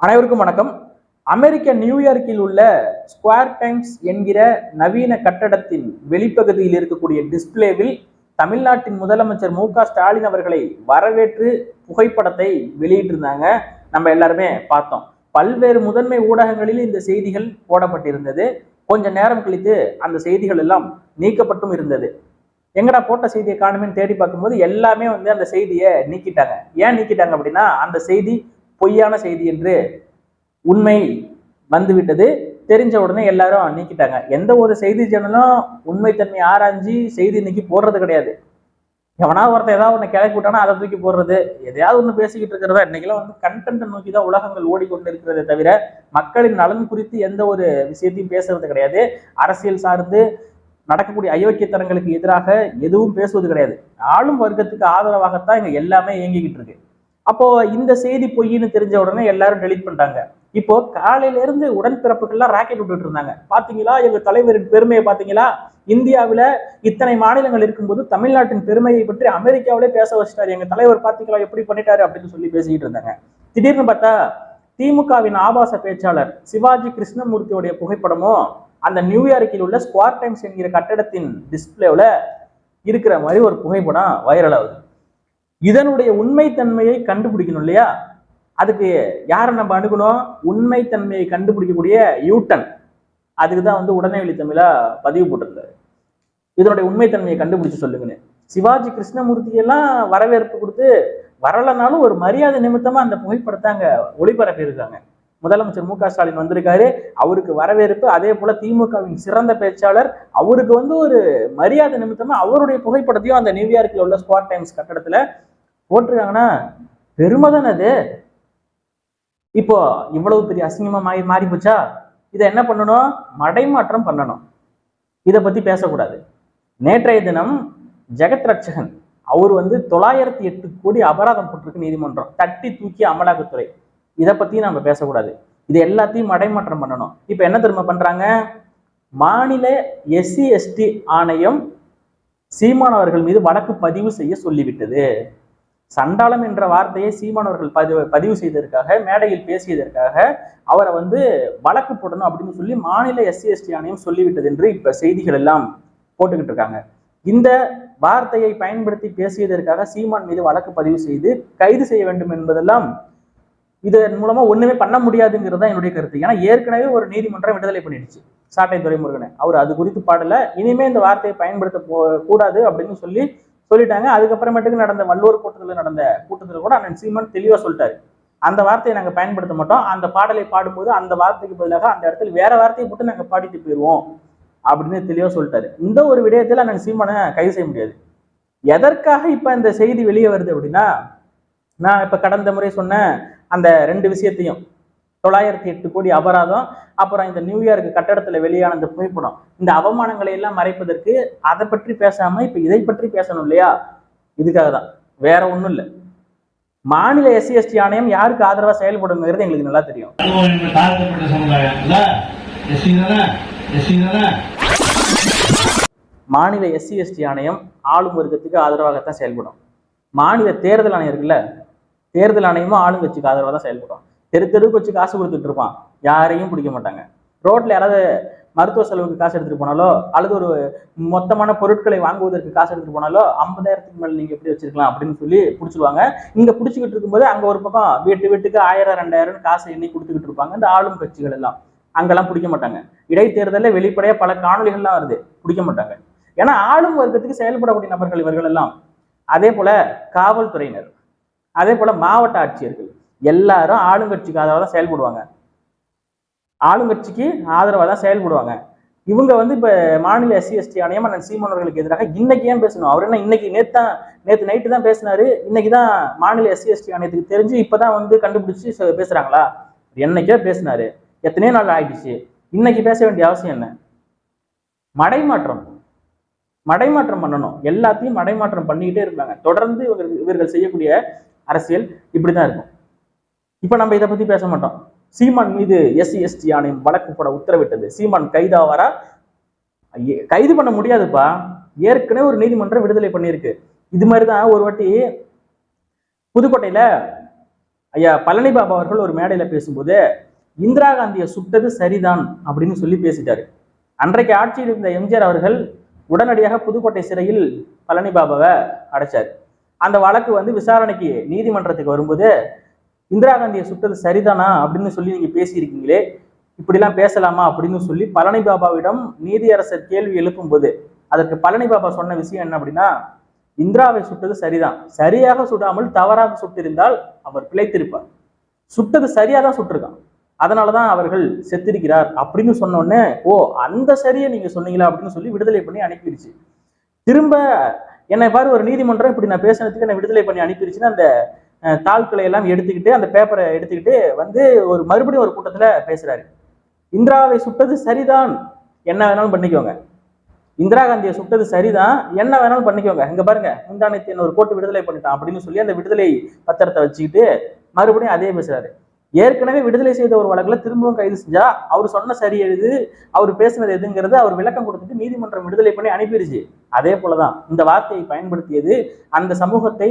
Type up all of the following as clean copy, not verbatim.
அனைவருக்கும் வணக்கம். அமெரிக்க நியூயார்க்கில் உள்ள ஸ்கொயர் டைம்ஸ் என்கிற நவீன கட்டடத்தின் வெளிப்பகுதியில் இருக்கக்கூடிய டிஸ்பிளேவில் தமிழ்நாட்டின் முதலமைச்சர் மு.க.ஸ்டாலின் அவர்களை வரவேற்று புகைப்படத்தை வெளியிட்டிருந்தாங்க. நம்ம எல்லாருமே பார்த்தோம். பல்வேறு முதன்மை ஊடகங்களில் இந்த செய்திகள் போடப்பட்டிருந்தது. கொஞ்ச நேரம் கழித்து அந்த செய்திகள் எல்லாம் நீக்கப்பட்டும் இருந்தது. எங்கடா போட்ட செய்தியை காணுமேன்னு தேடி பார்க்கும்போது எல்லாமே அந்த செய்தியை நீக்கிட்டாங்க. ஏன் நீக்கிட்டாங்க அப்படின்னா, அந்த செய்தி பொய்யான செய்தி என்று உண்மை வந்துவிட்டது. தெரிஞ்ச உடனே எல்லாரும் நீக்கிட்டாங்க. எந்த ஒரு செய்தி சேனலும் உண்மைத்தன்மை ஆராய்ச்சி செய்தி இன்னைக்கு போடுறது கிடையாது. எவனா ஒருத்தர் ஏதாவது ஒன்று கிளப்பி விட்டானா அதை தூக்கி போடுறது, எதையாவது ஒன்று பேசிக்கிட்டு இருக்கிறதா. இன்னைக்கெல்லாம் கண்டென்ட் நோக்கி தான் உலகங்கள் ஓடிக்கொண்டு இருக்கிறதே தவிர மக்களின் நலன் குறித்து எந்த ஒரு விஷயத்தையும் பேசுறது கிடையாது. அரசியல் சார்ந்து நடக்கக்கூடிய அயோக்கியத்தனங்களுக்கு எதிராக எதுவும் பேசுவது கிடையாது. ஆளும் வர்க்கத்துக்கு ஆதரவாகத்தான் இங்க எல்லாமே இயங்கிக்கிட்டு இருக்கு. அப்போ இந்த செய்தி பொய்ன்னு தெரிஞ்ச உடனே எல்லாரும் டெலிட் பண்ணிட்டாங்க. இப்போ காலையில இருந்து உடன்பிறப்புகள்லாம் ராக்கெட் விட்டுட்டு இருந்தாங்க. பாத்தீங்களா எங்க தலைவரின் பெருமையை பாத்தீங்களா, இந்தியாவில இத்தனை மாநிலங்கள் இருக்கும்போது தமிழ்நாட்டின் பெருமையை பற்றி அமெரிக்காவிலே பேச வச்சிட்டாரு எங்க தலைவர், பாத்தீங்களா எப்படி பண்ணிட்டாரு அப்படின்னு சொல்லி பேசிக்கிட்டு இருந்தாங்க. திடீர்னு பார்த்தா திமுகவின் ஆபாச பேச்சாளர் சிவாஜி கிருஷ்ணமூர்த்தியோடைய புகைப்படமும் அந்த நியூயார்க்கில் உள்ள ஸ்கொயர் டைம்ஸ் என்கிற கட்டடத்தின் டிஸ்பிளேல இருக்கிற மாதிரி ஒரு புகைப்படம் வைரல் ஆகுது. இதனுடைய உண்மைத்தன்மையை கண்டுபிடிக்கணும் இல்லையா? அதுக்கு யாரை நம்ம அணுகணும்? உண்மைத்தன்மையை கண்டுபிடிக்கக்கூடிய யூட்டன். அதுக்கு தான் உடனே தமிழா பதிவு போட்டிருந்தாரு. இதனுடைய உண்மைத்தன்மையை கண்டுபிடிச்சு சொல்லுங்கன்னு. சிவாஜி கிருஷ்ணமூர்த்தியெல்லாம் வரவேற்பு கொடுத்து வரலனாலும் ஒரு மரியாதை நிமித்தமா அந்த புகைப்படத்தை அங்க ஒளிபரப்பி இருக்காங்க. முதலமைச்சர் மு.க.ஸ்டாலின் வந்திருக்காரு, அவருக்கு வரவேற்பு. அதே போல திமுகவின் சிறந்த பேச்சாளர், அவருக்கு ஒரு மரியாதை நிமித்தமா அவருடைய புகைப்படத்தையும் அந்த நியூயார்க்கில் உள்ள ஸ்கொயர் டைம்ஸ் கட்டடத்துல போட்டிருக்காங்கன்னா பெருமை தானே அது. இப்போ இவ்வளவு பெரிய அசிங்கமா மாறி போச்சா? இதை என்ன பண்ணணும்? மடைமாற்றம் பண்ணணும். இதை பத்தி பேசக்கூடாது. நேற்றைய தினம் ஜெகத் ரட்சகன் அவர் 908 கோடி அபராதம் போட்டிருக்கு நீதிமன்றம், தட்டி தூக்கி அமலாக்கத்துறை. இதை பத்தி நம்ம பேசக்கூடாது. இது எல்லாத்தையும் மடைமாற்றம் பண்ணணும். இப்ப என்ன திரும்ப பண்றாங்க? மாநில SC/ST ஆணையம் சீமான் அவர்கள் மீது வழக்கு பதிவு செய்ய சொல்லிவிட்டது. சண்டாளம் என்ற வார்த்தையை சீமான் அவர்கள் பதிவு செய்ததற்காக, மேடையில் பேசியதற்காக அவரை வழக்கு போடணும் அப்படின்னு சொல்லி மாநில SC/ST ஆணையம் சொல்லிவிட்டது என்று இப்ப செய்திகள் எல்லாம் போட்டுக்கிட்டு இருக்காங்க. இந்த வார்த்தையை பயன்படுத்தி பேசியதற்காக சீமான் மீது வழக்கு பதிவு செய்து கைது செய்ய வேண்டும் என்பதெல்லாம் இதன் மூலமா ஒண்ணுமே பண்ண முடியாதுங்கிறது தான் என்னுடைய கருத்து. ஏன்னா ஏற்கனவே ஒரு நீதிமன்றம் விடுதலை பண்ணிடுச்சு சாட்டை துரைமுருகனை. அவர் அது குறித்து பாடல, இனிமே இந்த வார்த்தையை பயன்படுத்த கூடாது அப்படின்னு சொல்லிட்டாங்க. அதுக்கப்புறமேட்டுக்கு நடந்த வள்ளுவர் கூட்டத்தில் கூட அண்ணன் சீமான் தெளிவா சொல்லிட்டாரு, அந்த வார்த்தையை நாங்க பயன்படுத்த மாட்டோம், அந்த பாடலை பாடும்போது அந்த வார்த்தைக்கு பதிலாக அந்த இடத்துல வேற வார்த்தையை போட்டு நாங்க பாடிட்டு போயிடுவோம் அப்படின்னு தெளிவா சொல்லிட்டாரு. இந்த ஒரு விடயத்தில் அண்ணன் சீமானை கைது செய்ய முடியாது. எதற்காக இப்ப இந்த செய்தி வெளியே வருது அப்படின்னா, நான் இப்ப கடந்த முறை சொன்ன அந்த 2 விஷயத்தையும், 908 கோடி அபராதம், அப்புறம் இந்த நியூயார்க் கட்டடத்துல வெளியான இந்த புகைப்படம், இந்த அவமானங்களை எல்லாம் மறைப்பதற்கு அதை பற்றி பேசாம இப்ப இதை பற்றி பேசணும் இல்லையா? இதுக்காக தான், வேற ஒண்ணும் இல்லை. மாநில SC/ST ஆணையம் யாருக்கு ஆதரவா செயல்படுங்கிறது எங்களுக்கு நல்லா தெரியும். மாநில SC/ST ஆணையம் ஆளும் வர்க்கத்துக்கு ஆதரவாகத்தான் செயல்படும். மாநில தேர்தல் ஆணையம் இருக்குல்ல, தேர்தல் ஆணையமும் ஆளுங்கட்சிக்கு ஆதரவாக தான் செயல்படும். தெருவுக்கு வச்சு காசு கொடுத்துட்டு இருப்பான், யாரையும் பிடிக்க மாட்டாங்க. ரோட்ல யாராவது மருத்துவ செலவுக்கு காசு எடுத்துட்டு போனாலோ, அல்லது ஒரு மொத்தமான பொருட்களை வாங்குவதற்கு காசு எடுத்துட்டு போனாலோ, 50,000க்கு மேல நீங்க எப்படி வச்சிருக்கலாம் அப்படின்னு சொல்லி பிடிச்சிருவாங்க. இங்க பிடிச்சிக்கிட்டு இருக்கும்போது அங்க ஒரு பக்கம் வீட்டுக்கு 1000 2000 காசு எண்ணி கொடுத்துக்கிட்டு இருப்பாங்க இந்த ஆளும் கட்சிகள் எல்லாம். அங்கெல்லாம் பிடிக்க மாட்டாங்க. இடைத்தேர்தலில் வெளிப்படையா பல காணொலிகள்லாம் வருது, பிடிக்க மாட்டாங்க. ஏன்னா ஆளும் வர்க்கத்துக்கு செயல்படக்கூடிய நபர்கள் இவர்கள் எல்லாம். அதே போல காவல்துறையினர், அதே போல மாவட்ட ஆட்சியர்கள் எல்லாரும் ஆளுங்கட்சிக்கு ஆதரவாக தான் செயல்படுவாங்க. ஆளுங்கட்சிக்கு ஆதரவாக தான் செயல்படுவாங்க. இவங்க இப்ப மாநில SC/ST ஆணையம் அண்ணன் சீமான் அவர்களுக்கு எதிராக இன்னைக்கு ஏன் பேசணும்? அவர் என்ன இன்னைக்கு நேற்று நைட்டு தான் பேசினாரு, இன்னைக்குதான் மாநில SC/ST ஆணையத்துக்கு தெரிஞ்சு இப்பதான் கண்டுபிடிச்சு பேசுறாங்களா? என்னைக்கோ பேசினாரு, எத்தனையோ நாள் ஆயிடுச்சு, இன்னைக்கு பேச வேண்டிய அவசியம் என்ன? மடைமாற்றம் பண்ணணும். எல்லாத்தையும் மடைமாற்றம் பண்ணிக்கிட்டே இருப்பாங்க. தொடர்ந்து இவர்கள் செய்யக்கூடிய அரசியல் இப்படிதான் இருக்கும். இப்ப நம்ம இதை பத்தி பேச மாட்டோம். சீமான் மீது SC/ST ஆணையம் வழக்கு போட உத்தரவிட்டது. சீமான் கைதாவாரா? கைது பண்ண முடியாதுப்பா, ஏற்கனவே ஒரு நீதிமன்றம் விடுதலை பண்ணியிருக்கு. இது மாதிரிதான் ஒரு வாட்டி புதுக்கோட்டையில ஐயா பழனி பாபா அவர்கள் ஒரு மேடையில பேசும்போது இந்திரா காந்தியை சுட்டது சரிதான் அப்படின்னு சொல்லி பேசிட்டாரு. அன்றைக்கு ஆட்சியில் இருந்த எம்ஜிஆர் அவர்கள் உடனடியாக புதுக்கோட்டை சிறையில் பழனி பாபாவை அடைச்சார். அந்த வழக்கு வந்து விசாரணைக்கு நீதிமன்றத்துக்கு வரும்போது இந்திரா காந்தியை சுட்டது சரிதானா அப்படின்னு சொல்லி நீங்க பேசியிருக்கீங்களே, இப்படிலாம் பேசலாமா அப்படின்னு சொல்லி பழனி பாபாவிடம் நீதியரசர் கேள்வி எழுப்பும் போது அதற்கு பழனி பாபா சொன்ன விஷயம் என்ன அப்படின்னா, இந்திராவை சுட்டது சரிதான், சரியாக சுடாமல் தவறாக சுட்டிருந்தால் அவர் பிழைத்திருப்பார், சுட்டது சரியா தான் சுட்டிருக்கான், அதனாலதான் அவர்கள் செத்திருக்கிறார் அப்படின்னு சொன்னோடனே, ஓ அந்த சரியை நீங்க சொன்னீங்களா அப்படின்னு சொல்லி விடுதலை பண்ணி அனுப்பிடுச்சு. திரும்ப என்னை பாரு ஒரு நீதிமன்றம் இப்படி நான் பேசுனதுக்கு என்னை விடுதலை பண்ணி அனுப்பிடுச்சுன்னு அந்த தாள்களை எல்லாம் எடுத்துக்கிட்டு அந்த பேப்பரை எடுத்துக்கிட்டு வந்து ஒரு மறுபடியும் ஒரு கூட்டத்துல பேசுறாரு. இந்திராவை சுட்டது சரிதான், என்ன வேணாலும் பண்ணிக்கோங்க, இந்திரா காந்தியை சுட்டது சரிதான், என்ன வேணாலும் பண்ணிக்கோங்க, இங்க பாருங்க முந்தானத்தை என்ன ஒரு கோர்ட்டு விடுதலை பண்ணிட்டான் அப்படின்னு சொல்லி அந்த விடுதலை பத்திரத்தை வச்சுக்கிட்டு மறுபடியும் அதே பேசுறாரு. ஏற்கனவே விடுதலை செய்த ஒரு வழக்குல திரும்பவும் கைது செஞ்சா அவர் சொன்ன சரி எழுது, அவர் பேசுனது எதுங்கிறது அவர் விளக்கம் கொடுத்துட்டு நீதிமன்றம் விடுதலை பண்ணி அனுப்பிடுச்சு. அதே போலதான் இந்த வார்த்தையை பயன்படுத்தியது அந்த சமூகத்தை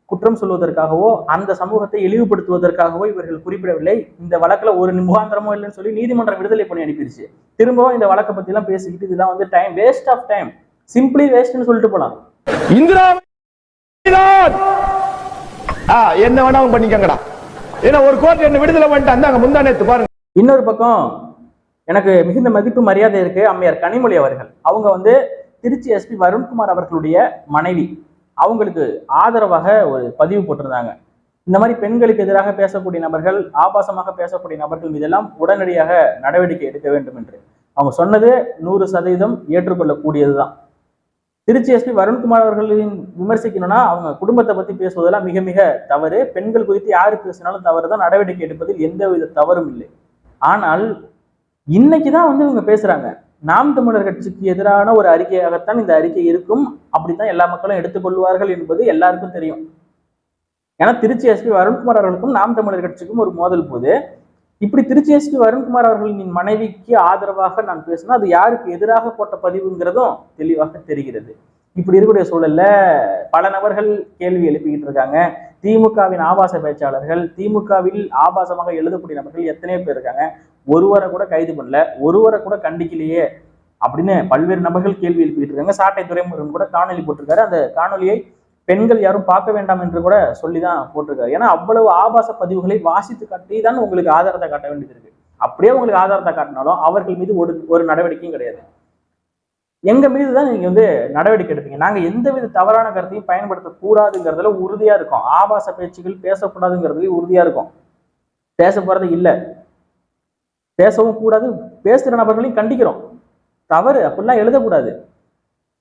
குற்றம் சொல்வதற்காகவோ அந்த சமூகத்தை இழிவுபடுத்துவதற்காகவோ இவர்கள் குறிப்பிடவில்லை. இந்த வழக்குல ஒரு முகாந்திரமோ இல்லைன்னு சொல்லி நீதிமன்றம் விடுதலை பண்ணி அனுப்பிடுச்சு. திரும்பவும் இந்த வழக்கை பத்தி எல்லாம் பேசிக்கிட்டு இதெல்லாம் வந்து time waste of time, simply வேஸ்ட்னு சொல்லிட்டு போலாம். இந்திரா என்ன வேணாலும் பண்ணிக்கங்கடா, ஏன்னா ஒரு கோர்ட் என்ன விடுதலை பண்ணிட்டாங்க முந்தானேத்து பாருங்க. இன்னொரு பக்கம் எனக்கு மிகுந்த மதிப்பு மரியாதை இருக்கு அம்மையார் கனிமொழி அவர்கள். அவங்க வந்து திருச்சி எஸ்பி வருண்குமார் அவர்களுடைய மனைவி, அவங்களுக்கு ஆதரவாக ஒரு பதிவு போட்டிருந்தாங்க. இந்த மாதிரி பெண்களுக்கு எதிராக பேசக்கூடிய நபர்கள், ஆபாசமாக பேசக்கூடிய நபர்கள் மீதெல்லாம் உடனடியாக நடவடிக்கை எடுக்க வேண்டும் என்று அவங்க சொன்னது 100% ஏற்றுக்கொள்ளக்கூடியதுதான். திருச்சி எஸ்பி வருண்குமார் அவர்களின் விமர்சிக்கணும்னா அவங்க குடும்பத்தை பத்தி பேசுவதெல்லாம் மிக மிக தவறு. பெண்கள் குறித்து யாரு பேசினாலும் தவறுதான், நடவடிக்கை எடுப்பதில் எந்தவித தவறும் இல்லை. ஆனால் இன்னைக்குதான் வந்து இவங்க பேசுறாங்க, நாம் தமிழர் கட்சிக்கு எதிரான ஒரு அறிக்கையாகத்தான் இந்த அறிக்கை இருக்கும், அப்படித்தான் எல்லா மக்களும் எடுத்துக்கொள்வார்கள் என்பது எல்லாருக்கும் தெரியும். ஏன்னா திருச்சி எஸ்பி வருண்குமார் அவர்களுக்கும் நாம் தமிழர் கட்சிக்கும் ஒரு மோதல் போது, இப்படி திருச்சி எஸ்பி வருண்குமார் அவர்களின் மனைவிக்கு ஆதரவாக நான் பேசினா அது யாருக்கு எதிராக போட்ட பதிவுங்கிறதும் தெளிவாக தெரிகிறது. இப்படி இருக்கக்கூடிய சூழல்ல பல நபர்கள் கேள்வி எழுப்பிக்கிட்டு இருக்காங்க. திமுகவின் ஆபாச பேச்சாளர்கள், திமுகவில் ஆபாசமாக எழுதக்கூடிய நபர்கள் எத்தனையோ பேர் இருக்காங்க, ஒருவரை கூட கைது பண்ணல, ஒருவரை கூட கண்டிக்கலையே அப்படின்னு பல்வேறு நபர்கள் கேள்வி எழுப்பிட்டு இருக்காங்க. சாட்டை துரைமுருகன் கூட காணொலி போட்டிருக்காரு. அந்த காணொலியை பெண்கள் யாரும் பார்க்க வேண்டாம் என்று கூட சொல்லிதான் போட்டிருக்காரு. ஏன்னா அவ்வளவு ஆபாச பதிவுகளை வாசித்து காட்டி தான் உங்களுக்கு ஆதாரத்தை காட்ட வேண்டியது இருக்கு. அப்படியே உங்களுக்கு ஆதாரத்தை காட்டினாலும் அவர்கள் மீது ஒரு நடவடிக்கையும் கிடையாது. எங்க மீதுதான் நீங்க வந்து நடவடிக்கை எடுப்பீங்க. நாங்க எந்தவித தவறான கருத்தையும் பயன்படுத்தக்கூடாதுங்கிறதுல உறுதியா இருக்கோம். ஆபாச பேச்சுகள் பேசக்கூடாதுங்கிறதுல உறுதியா இருக்கும். பேச போறது இல்லை, பேசவும் கூடாது, பேசுற நபர்களையும் கண்டிக்கிறோம். தவறு அப்படிலாம் எழுதக்கூடாது.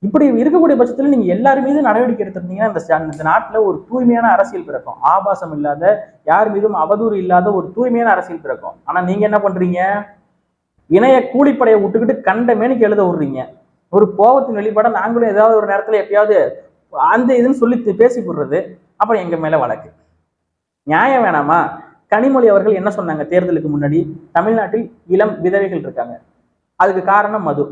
இப்படி இருக்கக்கூடிய பட்சத்துல நீங்க எல்லாரும் மீதும் நடவடிக்கை எடுத்திருந்தீங்கன்னா இந்த நாட்டுல ஒரு தூய்மையான அரசியல் பிறக்கும். ஆபாசம் இல்லாத, யார் மீதும் அவதூறு இல்லாத ஒரு தூய்மையான அரசியல் பிறக்கும். ஆனா நீங்க என்ன பண்றீங்க, இணைய கூலிப்படையை விட்டுக்கிட்டு கண்ட மேனிக்கு எழுத விடுறீங்க. ஒரு கோபத்தின் வெளிப்பாட நாங்களும் ஏதாவது ஒரு நேரத்துல எப்பயாவது அந்த இதுன்னு சொல்லி பேசி போடுறது, அப்புறம் எங்க மேல வழக்கு. நியாயம் வேணாமா? கனிமொழி அவர்கள் என்ன சொன்னாங்க தேர்தலுக்கு முன்னாடி, தமிழ்நாட்டில் இளம் விதவைகள் இருக்காங்க, அதுக்கு காரணம் மது.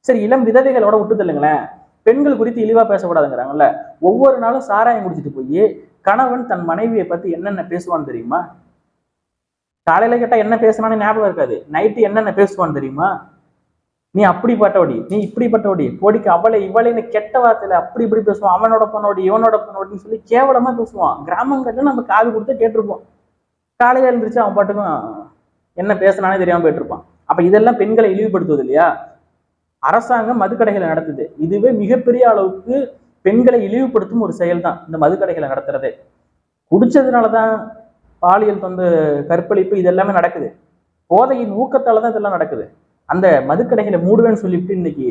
சரி, இளம் விதவைகளோட விட்டு இல்லைங்களேன், பெண்கள் குறித்து இழிவா பேசக்கூடாதுங்கிறாங்கல்ல. ஒவ்வொரு நாளும் சாராயம் குடிச்சிட்டு போய் கணவன் தன் மனைவியை பத்தி என்னென்ன பேசுவான்னு தெரியுமா? காலையில கேட்டா என்ன பேசுனான்னு ஞாபகம் இருக்காது, நைட்டு என்னென்ன பேசுவான்னு தெரியுமா? நீ அப்படிப்பட்டவடி, நீ இப்படிப்பட்டவடி, போடிக்கு அவளை இவளைன்னு கெட்ட வார்த்தையில அப்படி இப்படி பேசுவான். அவனோட பொண்ணோடி இவனோட பொண்ணோடின்னு சொல்லி கேவலமா பேசுவான். கிராமங்கள்ல நம்ம காது கொடுத்து கேட்டிருப்போம். காலையில எழுந்திரிச்சு அவன் பாட்டுக்கும் என்ன பேசினானே தெரியாம போயிட்டு இருப்பான். அப்ப இதெல்லாம் பெண்களை இழிவுபடுத்துவது இல்லையா? அரசாங்கம் மதுக்கடைகளை நடத்துது. இதுவே மிகப்பெரிய அளவுக்கு பெண்களை இழிவுபடுத்தும் ஒரு செயல் தான் இந்த மதுக்கடைகளை நடத்துறதே. குடிச்சதுனாலதான் பாலியல் கற்பழிப்பு இதெல்லாமே நடக்குது. போதையின் ஊக்கத்தாலதான் இதெல்லாம் நடக்குது. அந்த மதுக்கடைகளை மூடுவேன்னு சொல்லிட்டு இன்னைக்கு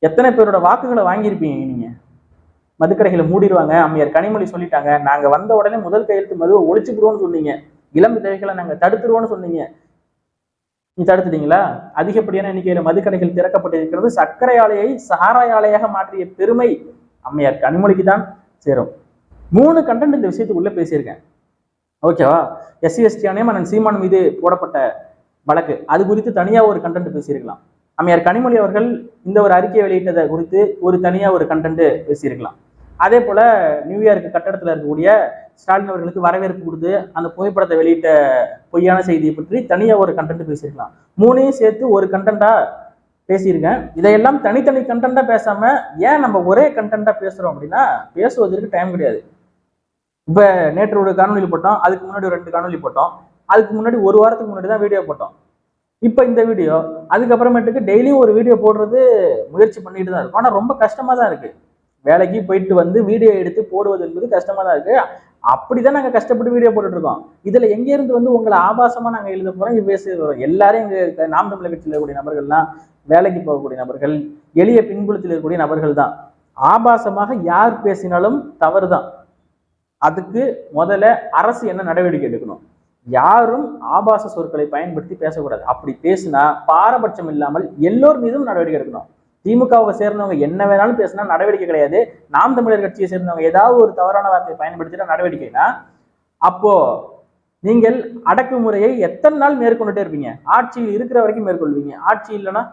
எத்தனை பேரோட வாக்குகளை வாங்கியிருப்பீங்க நீங்க? மதுக்கடைகளை மூடிடுவாங்க, அம்மையார் கனிமொழி சொல்லிட்டாங்க, நாங்க வந்த உடனே முதல் கையெழுத்து மதுவை ஒழிச்சுக்கிடுவோம்னு சொன்னீங்க, இளம் விதவைகளை நாங்க தடுத்துருவோம்னு சொன்னீங்க. நீ தடுத்துட்டீங்களா? அதிகப்படியான எண்ணிக்கையில மதுக்கடைகள் திறக்கப்பட்டிருக்கிறது. சர்க்கரை ஆலையை சாராய ஆலையாக மாற்றிய பெருமை அம்மையார் கனிமொழிக்கு தான் சேரும். 3 கண்டென்ட் இந்த விஷயத்துக்குள்ள பேசியிருக்கேன், ஓகேவா? SC/ST ஆணையம் சீமான் மீது போடப்பட்ட வழக்கு, அது குறித்து தனியா ஒரு கண்டென்ட் பேசியிருக்கலாம். அம்மையார் கனிமொழி அவர்கள் இந்த ஒரு அறிக்கையை வெளியிட்டதை குறித்து தனியா ஒரு கண்டென்ட் பேசியிருக்கலாம். அதே போல நியூயார்க் கட்டடத்தில் இருக்கக்கூடிய ஸ்டாலின் அவர்களுக்கு வரவேற்பு கொடுத்து அந்த புகைப்படத்தை வெளியிட்ட பொய்யான செய்தியை பற்றி தனியா ஒரு கண்டென்ட் பேசியிருக்கலாம். மூணையும் சேர்த்து ஒரு கண்டென்ட்டா பேசியிருக்கேன். இதையெல்லாம் தனித்தனி கண்டென்ட்டா பேசாம ஏன் நம்ம ஒரே கண்டென்ட்டா பேசுறோம் அப்படின்னா, பேசுவதற்கு டைம் கிடையாது. இப்ப நேற்று ஒரு காணொலி போட்டோம், அதுக்கு முன்னாடி ஒரு 2 காணொலி போட்டோம், அதுக்கு முன்னாடி ஒரு வாரத்துக்கு முன்னாடி தான் வீடியோ போட்டோம். இப்ப இந்த வீடியோ, அதுக்கப்புறமேட்டுக்கு டெய்லியும் ஒரு வீடியோ போடுறது முயற்சி பண்ணிட்டு தான் இருக்கும். ஆனா ரொம்ப கஷ்டமா தான் இருக்கு. வேலைக்கு போயிட்டு வந்து வீடியோ எடுத்து போடுவது என்பது கஷ்டமா தான் இருக்கு. அப்படிதான் நாங்க கஷ்டப்பட்டு வீடியோ போட்டுட்டு இருக்கோம். இதுல எங்க இருந்து வந்து உங்களை ஆபாசமா நாங்க எழுத போறோம், பேச வரோம். எல்லாரும் எங்க நாம் தமிழர் கட்சியில் இருக்கக்கூடிய நபர்கள்லாம் வேலைக்கு போகக்கூடிய நபர்கள், எளிய பின்புலத்தில் இருக்கக்கூடிய நபர்கள் தான். ஆபாசமாக யார் பேசினாலும் தவறுதான். அதுக்கு முதல்ல அரசு என்ன நடவடிக்கை எடுக்கணும்? யாரும் ஆபாச சொற்களை பயன்படுத்தி பேசக்கூடாது. அப்படி பேசினா பாரபட்சம் இல்லாமல் எல்லோர் மீதும் நடவடிக்கை எடுக்கணும். திமுகவை சேர்ந்தவங்க என்ன வேணாலும் பேசினா நடவடிக்கை கிடையாது. நாம் தமிழர் கட்சியை சேர்ந்தவங்க ஏதாவது ஒரு தவறான வார்த்தையை பயன்படுத்தினா நடவடிக்கைனா, அப்போ நீங்கள் அடக்குமுறையை எத்தனை நாள் மேற்கொண்டுட்டே இருப்பீங்க? ஆட்சியில் இருக்கிற வரைக்கும் மேற்கொள்வீங்க. ஆட்சி இல்லைன்னா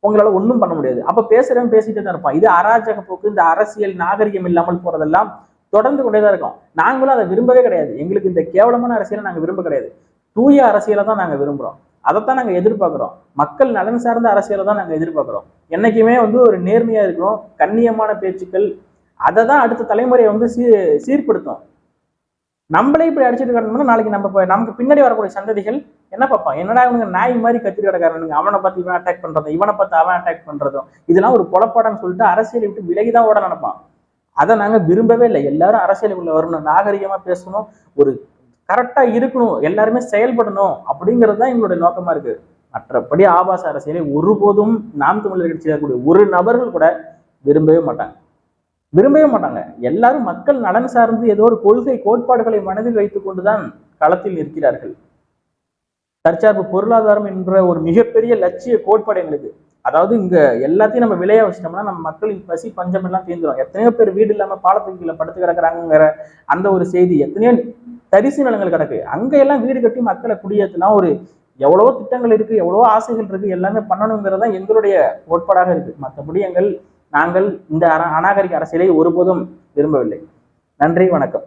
உங்களால ஒன்றும் பண்ண முடியாது. அப்ப பேசுறவன் பேசிட்டு தான் இருப்பான். இது அராஜக போக்கு, இந்த அரசியல் நாகரிகம் இல்லாமல் போறதெல்லாம் தொடர்ந்து கொண்டேதான் இருக்கும். நாங்களும் அதை விரும்பவே கிடையாது. எங்களுக்கு இந்த கேவலமான அரசியலை நாங்க விரும்ப கிடையாது. தூய அரசியலை தான் நாங்க விரும்புறோம். அதைத்தான் நாங்க எதிர்பார்க்கிறோம். மக்கள் நலன் சார்ந்த அரசியலை தான் நாங்க எதிர்பார்க்கிறோம். என்னைக்குமே வந்து ஒரு நேர்மையா இருக்கணும், கண்ணியமான பேச்சுக்கள், அதை தான் அடுத்த தலைமுறையை வந்து சீர்படுத்தும். நம்மளே இப்படி அடிச்சுட்டு கிடந்தோம்னா நாளைக்கு நமக்கு பின்னாடி வரக்கூடிய சந்ததிகள் என்ன பார்ப்பான்? என்னடா இவங்க நாய் மாதிரி கத்திரி கிடக்காரனுங்க, அவனை பார்த்து இவன் அட்டாக் பண்றதும், இவனை பார்த்து அவன் அட்டாக் பண்றதும், இதெல்லாம் ஒரு குழப்பாடன்னு சொல்லிட்டு அரசியலை விட்டு விலகிதான் ஓட நினைப்பான். அதை நாங்க விரும்பவே இல்லை. எல்லாரும் அரசியலுக்குள்ள வரணும், நாகரிகமா பேசணும், ஒரு கரெக்டா இருக்கணும், எல்லாருமே செயல்படணும் அப்படிங்கிறது தான் எங்களுடைய நோக்கமா இருக்கு. மற்றபடி ஆபாச அரசியலை ஒருபோதும் நாம் தமிழர் கட்சியில் இருக்கக்கூடிய ஒரு நபர்கள் கூட விரும்பவே மாட்டாங்க. எல்லாரும் மக்கள் நலன் சார்ந்து ஏதோ ஒரு கொள்கை கோட்பாடுகளை மனதில் வைத்துக் கொண்டுதான் களத்தில் இருக்கிறார்கள். தற்சார்பு பொருளாதாரம் என்ற ஒரு மிகப்பெரிய லட்சிய கோட்பாடு எங்களுக்கு. அதாவது இங்க எல்லாத்தையும் நம்ம விளைய வச்சிட்டோம்னா நம்ம மக்களின் பசி பஞ்சம் எல்லாம் தீர்ந்துடும். எத்தனையோ பேர் வீடு இல்லாம பாலத்துக்கு கீழே படுத்து கிடக்குறாங்கிற அந்த ஒரு செய்தி, எத்தனையோ தரிசு நிலங்கள் கிடக்கு, அங்க எல்லாம் வீடு கட்டி மக்களை குடியேற்றலாம். ஒரு எவ்வளவோ திட்டங்கள் இருக்கு, எவ்வளவோ ஆசைகள் இருக்கு, எல்லாமே பண்ணணுங்கிறதா எங்களுடைய கோட்பாடாக இருக்கு. மற்றபடி நாங்கள் இந்த அநாகரிக அரசியலை ஒருபோதும் விரும்பவில்லை. நன்றி, வணக்கம்.